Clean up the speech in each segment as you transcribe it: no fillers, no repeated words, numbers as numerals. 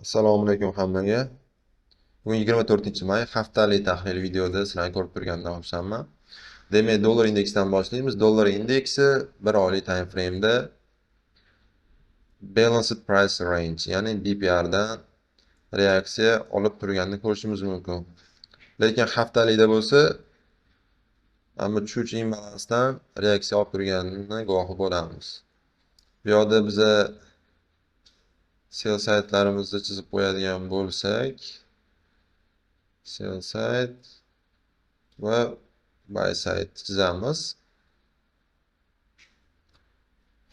Assalomu alaykum hammaga. Bugun 24-may haftalik tahlil videoda sizlarni ko'rib turgandan xursandman. Demak, dollar indeksidan boshlaymiz. Dollar indeksi 1 oylik time frame'da balanced price range, ya'ni BPR dan reaksiya olib turganini ko'rishimiz mumkin. Lekin haftalikda bo'lsa, mana tushuvchi imbalansdan reaksiya olib turganini guvohi bo'lamiz. Bu yerda biza sell saytlarimizni chizib qo'yadigan bo'lsak, sell site va buy side chizamiz.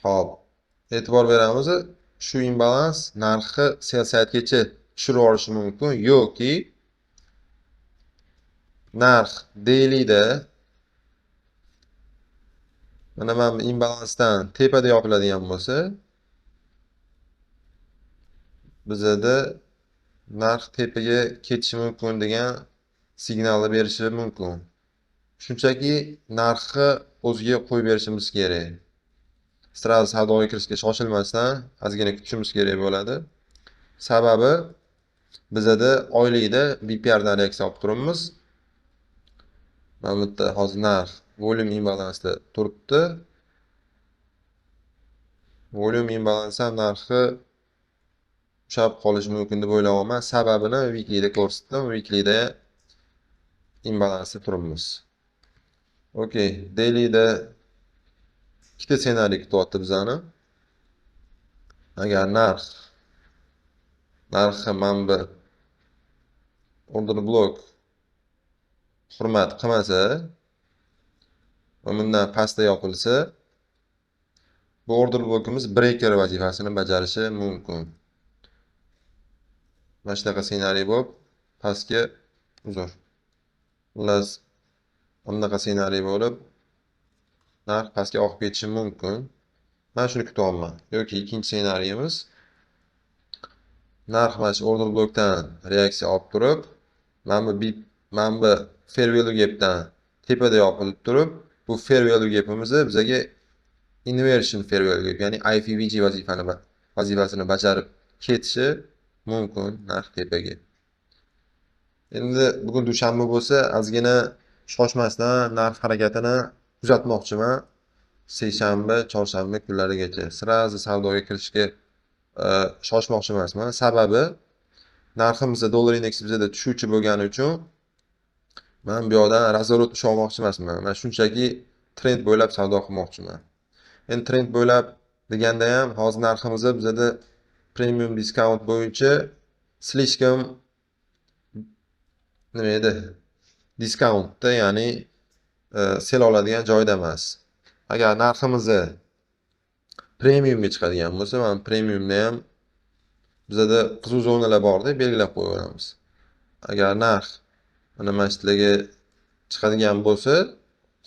Hop, e'tibor beramiz. Shu imbalans narxi sell sidegacha tushirib yuborishi mumkin yoki narx dailyda mana bu imbalansdan tepada yopiladigan bo'lsa, bizada narx tepaga ketishi mumkin degan signalni berishi mumkin. Shunchaki narxni o'ziga qo'yib berishimiz kerak. Sразу savdoga kirishga shoshilmasdan ozgina kutishimiz kerak bo'ladi. Sababi bizada oylikda BPR dan reaksiya olib turibmiz. Mana bu yerda hozir narx volume imbalansda turibdi. Volume imbalans ham narxi ushlab qolishi mumkin deb o'ylayapman. Sababini weeklyda ko'rsatdim. Weeklyda imbalansda turibmiz. Okey, dailyda ikkita ssenariy kutyapti bizani. Agar narxi mana bu order blok hurmat qilmasa va bundan pastda yopilsa, bu order blokimiz breaker vazifasini bajarishi mumkin. Mana shunaqa ssenariy bo'lib, pastga xullas bunaqa ssenariy bo'lib, narx pastga oqib ketishi mumkin. Men shuni kutyapman. Yoki ikkinchi ssenariyimiz, narx mana shu order blokdan reaksiya olib turib, mana bu fair value gapdan tepada yopilib turib, bu fair value gapimiz bizga inversion fair value gap, ya'ni IFVG vazifasini bajarib ketishi mumkin narx tepaga. Endi bugun dushanba bo'lsa, ozgina shoshmasdan narx harakatini kuzatmoqchiman. Seshanba, chorshanba kunlarigacha sразу savdoga kirishga shoshmoqchi emasman. Sababi narximizda dollar indeksi bizda tushuvchi bo'lgani uchun men bu yoqdan razvorot usha olmoqchi emasman. Men shunchaki trend bo'ylab savdo qilmoqchiman. Endi trend bo'ylab deganda ham hozir narximizda bizda premium discount bo'yicha slishkam nima edi? Discountda, ya'ni sel oladigan joyda emas. Agar narximizni premiumga chiqadigan bo'lsa, mana premiumda ham bizda qiziq zonalar borda belgilab qo'yamiz. Agar narx mana shularga chiqadigan bo'lsa,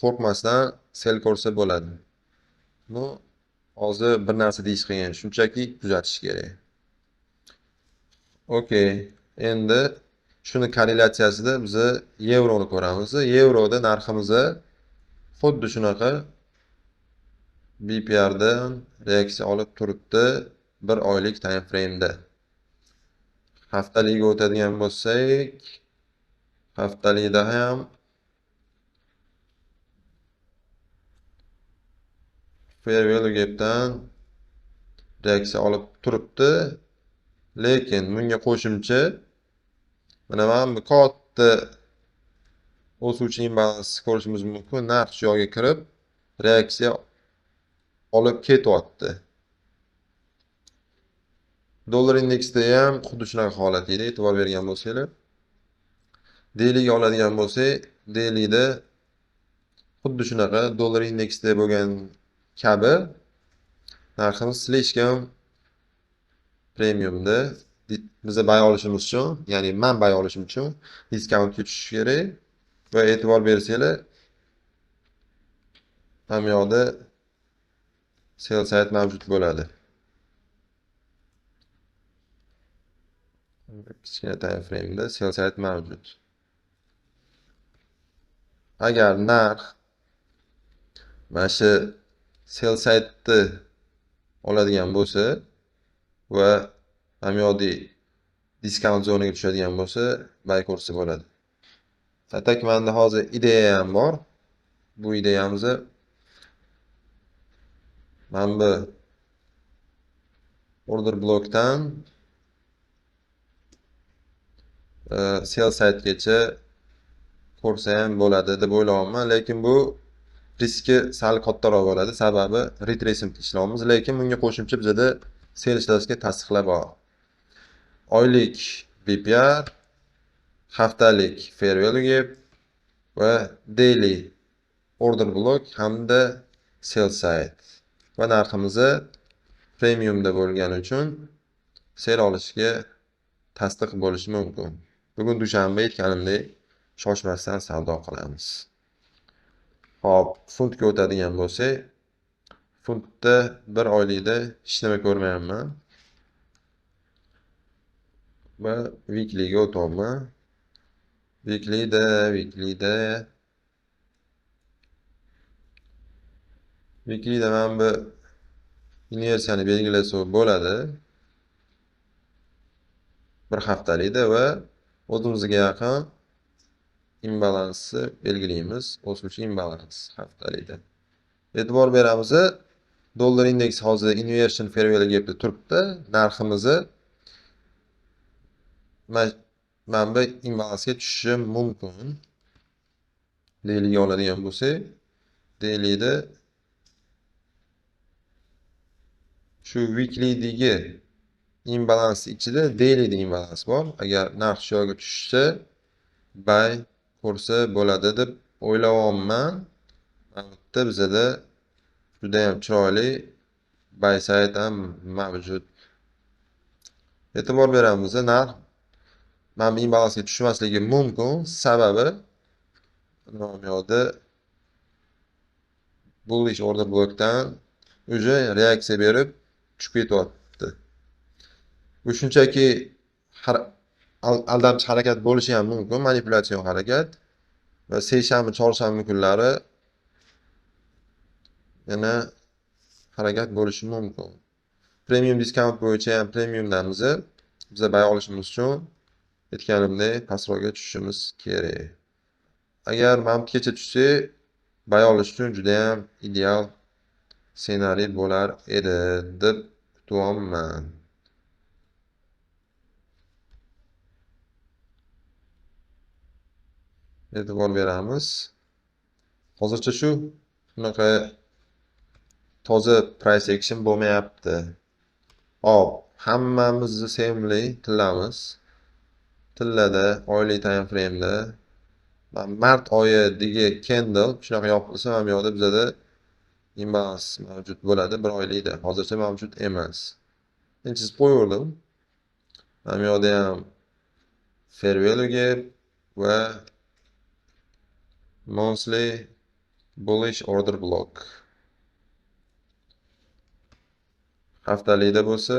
qo'rqmasdan sel ko'rsa bo'ladi. Bu hozir bir narsa deyish qiyin, shunchaki kuzatish kerak. Okey, endi shuni korrelyatsiyasida biz yevroni ko'ramiz. Yevroda narximizni xuddi shunaqa BPR dan reaksiya olib turibdi 1 oylik time frame'da. Haftaligiga o'tadigan bo'lsak, haftalikda ham fair value gapdan reaksiya olib turibdi. Lekin bunga qo'shimcha mana bu katta o'suvchi imbalans ko'rishimiz mumkin. Narx shu yoqqa kirib reaksiya olib ketyapti. Dollar indeksida ham xuddi shunaqa holat edi, e'tibor bergan bo'lsanglar. Dailyga oladigan bo'lsak, dailyda xuddi shunaqa dollar indeksida bo'lgan kabi narximiz slishkam premiumda biza bay olishimiz uchun, ya'ni men bay olishim uchun diskountga tushish kerak va e'tibor bersanglar, ham yoqda sell side mavjud bo'ladi. Kichkina time frame'da sell side mavjud. Agar narx mana shu sell side'ni oladigan bo'lsa va ham yoqda discount zonaga tushadigan bo'lsa, buy kursi bo'ladi. Atak menda hozir ideya ham bor. Bu ideyamizni mana bu order blokdan sell sitegacha ko'rsa ham bo'ladi deb o'ylayapman, lekin bu riski sal kattaroq bo'ladi. Sababi retracement ishlayapmiz, lekin bunga qo'shimcha bizda sales dastga tasdiqlar bor. Oylik BPR, haftalik fair value gap va daily order block hamda sell site. Va narximizni premiumda bo'lgani uchun sel olishga tasdiq bo'lishi mumkin. Bugun dushanba aytganimdek shoshmasdan savdo qilamiz. Hop, funtga o'tadigan bo'lsak, funtda bir oylikda hech nima ko'rmayapman. Va weeklyga o'tyapman. Weeklyda men bu inversiyani belgilasa bo'ladi. Bir haftalikda va o'zimizga yaqin imbalansni belgilaymiz. O'suvchi imbalans haftalikda. E'tibor beramiz. Dollar indeksi hozir inversion fair value gapda turibdi. Narximizni mana bu imbalansga tushishi mumkin. Dailyga oladigan bo'lsak, dailyda shu weeklydagi imbalans ichida dailyda imbalans bor. Agar narx shu yoqqa tushsa, buy kursi bo'ladi deb o'ylayapman. Albatta bizda juda ham chiroyli buy site ham mavjud. E'tibor beramiz, narx mana bu imbalansga tushmasligi mumkin. Sababi bu yoqda bullish order blokdan уже reaksiya berib tushib ketyapti. Bu shunchaki aldamchi harakat bo'lishi ham mumkin, manipulyatsiya harakat. Va seshanba, chorshanba kunlari yana harakat bo'lishi mumkin. Premium discount bo'yicha ham premiumdamiz. Biz buy olishimiz uchun aytganimdek pastroqga tushishimiz kerak. Agar mamtgacha tushsa, buy olish uchun juda ham ideal ssenariy bo'lar edi deb kutyapman. E'tibor beramiz. Hozircha shu bunaqa toza price action bo'lmayapti. Hop, hammamizni sevimli tillamiz. Tillada oylik time frame'da mart oyidagi candle shunaqa yopilsa, ham yoqda bizda imbalans mavjud bo'ladi bir oylikda. Hozircha mavjud emas. Men chizib qo'ydim. Ham yoqda ham fair value gap va monthly bullish order block. Haftalikda bo'lsa,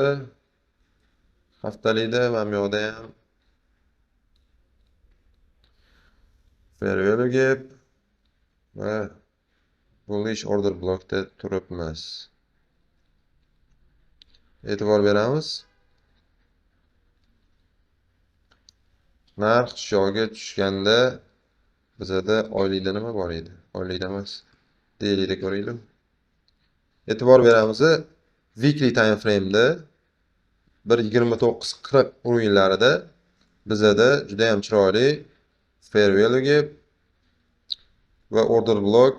haftalikda ham yoqda ham fair value gap va bullish order blockda turibmiz. E'tibor beramiz. Narx shu yoqqa tushganda bizda oylikda nima bor edi? Oylikda emas, dailyda ko'raylik. E'tibor beramiz. Weekly time frame'da 1.29-40 o'yinlarida bizda juda ham chiroyli fair value gap va order block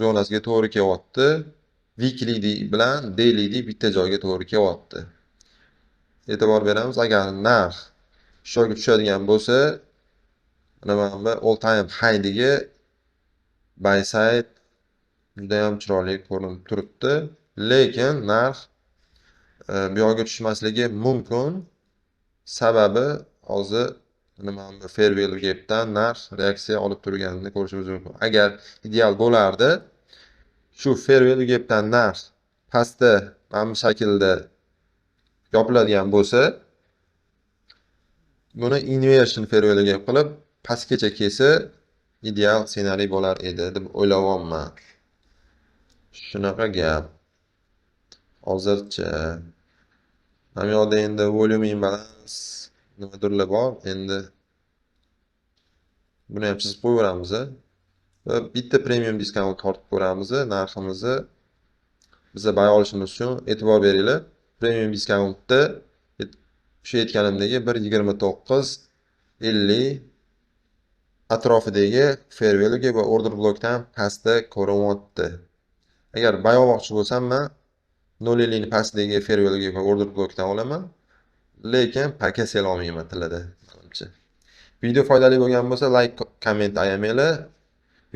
zonasiga to'g'ri kelyapti. Weekly bilan daily bitta joyga to'g'ri kelyapti. E'tibor beramiz, agar narx shu yoqqa tushadigan bo'lsa, mana bu all time high'dagi buy side juda ham chiroyli ko'rinib turibdi. Lekin narx bu yoqqa tushmasligi mumkin. Sababi hozir nima bu fair value gapdan narx reaksiya olib turganini ko'rishimiz mumkin. Agar ideal bo'lardi, shu fair value gapdan narx pastda mana bu shaklda yopiladigan bo'lsa, buni inversion fair value gap qilib pastgacha kelsa ideal ssenariy bo'lar edi deb o'ylayapman. Shunaqa gap. Hozircha Mana bu yoqda endi volume imbalance nimadirlar bor. Endi buni ham chizib qo'yaveramiz. Va bitta premium diskount tortib ko'ramiz. Narximizni biza bay olishimiz uchun e'tibor beringlar. Premium diskountda o'sha aytganimdagi 1.29.50 atrofidagi fair value va order blokdan pastda ko'rinyapti. Agar bay olmoqchi bo'lsam, men 0.50 ni pastdagi fair value va order blokdan olaman. Lekin paka sel olmayman tilida, menimcha. Video foydali bo'lgan bo'lsa, like, komment ayamanglar.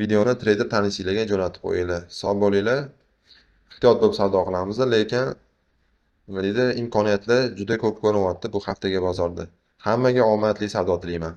Videoni trader tanishinglarga jo'natib qo'yinglar. Sog' bo'linglar. Ehtiyot bo'lib savdo qilamiz, lekin nima deydi, imkoniyatlar juda ko'p ko'rinyapti bu haftaga bozorda. Hammaga omadli savdo tilayman.